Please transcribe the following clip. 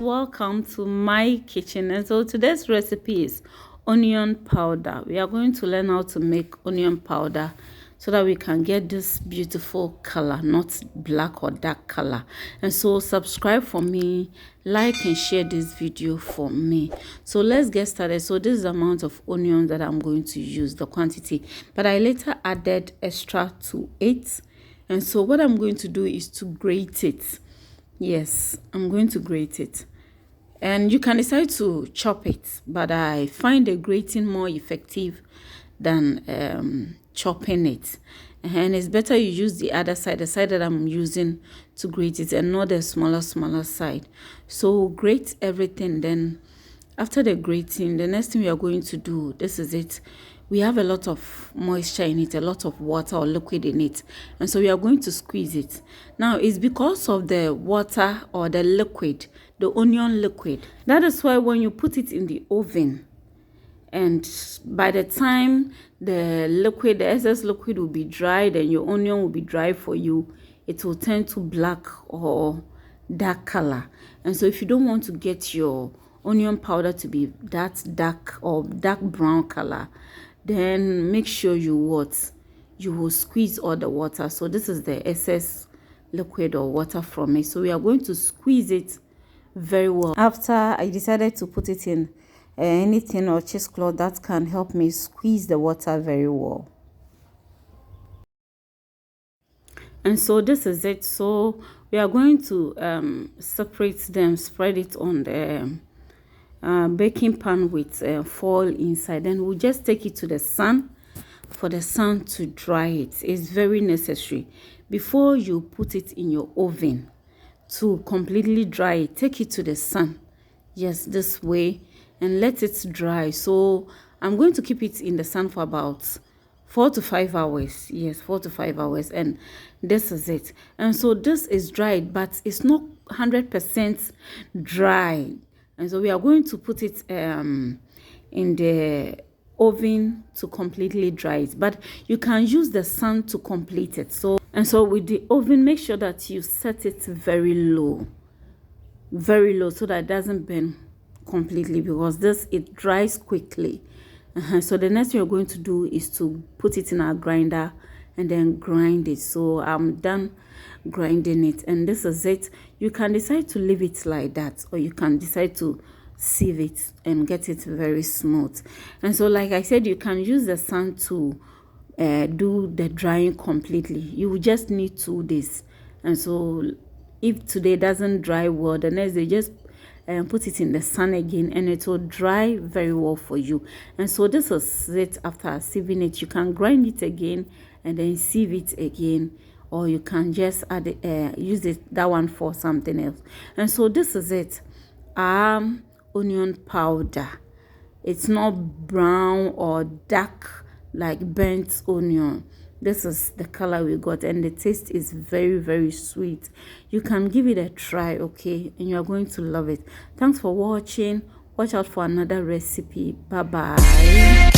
welcome to my kitchen. And so today's recipe is onion powder. We are going to learn how to make onion powder so that we can get this beautiful color, not black or dark color. And so subscribe for me, like and share this video for me. So let's get started. So this is the amount of onion that I'm going to use, the quantity, but I later added extra to it. And so what I'm going to do is to grate it. Yes, I'm going to grate it. And you can decide to chop it, but I find the grating more effective than chopping it. And it's better you use the other side, the side that I'm using to grate it, and not the smaller side. So grate everything. Then after the grating, the next thing we are going to do, this is it. We have a lot of moisture in it, a lot of water or liquid in it. And so we are going to squeeze it. Now, it's because of the water or the liquid, the onion liquid. That is why when you put it in the oven, and by the time the liquid, the excess liquid will be dried and your onion will be dry for you, it will turn to black or dark color. And so if you don't want to get your onion powder to be that dark or dark brown color, then make sure you will squeeze all the water. So this is the excess liquid or water from it. So we are going to squeeze it very well. After I decided to put it in anything or cheesecloth that can help me squeeze the water very well. And so this is it. So we are going to separate them, spread it on the baking pan with foil inside. Then we'll just take it to the sun for the sun to dry it. It's very necessary before you put it in your oven to completely dry it. Take it to the sun, yes, this way, and let it dry. So I'm going to keep it in the sun for about 4 to 5 hours. Yes, 4 to 5 hours. And this is it. And so this is dried, but it's not 100% dry. And so we are going to put it in the oven to completely dry it. But you can use the sun to complete it. So with the oven, make sure that you set it very low, so that it doesn't burn completely, because it dries quickly. So the next thing you're going to do is to put it in a grinder and then grind it. So I'm done grinding it, and this is it. You can decide to leave it like that, or you can decide to sieve it and get it very smooth. And so like I said, you can use the sun to do the drying completely. You will just need 2 days. And so if today doesn't dry well, the next day just put it in the sun again, and it will dry very well for you. And so this is it. After sieving it, you can grind it again and then sieve it again, or you can just add use that one for something else. And so this is it. Onion powder. It's not brown or dark like burnt onion. This is the color we got, and the taste is very sweet. You can give it a try, okay, and you're going to love it. Thanks for watching. Watch out for another recipe. Bye bye.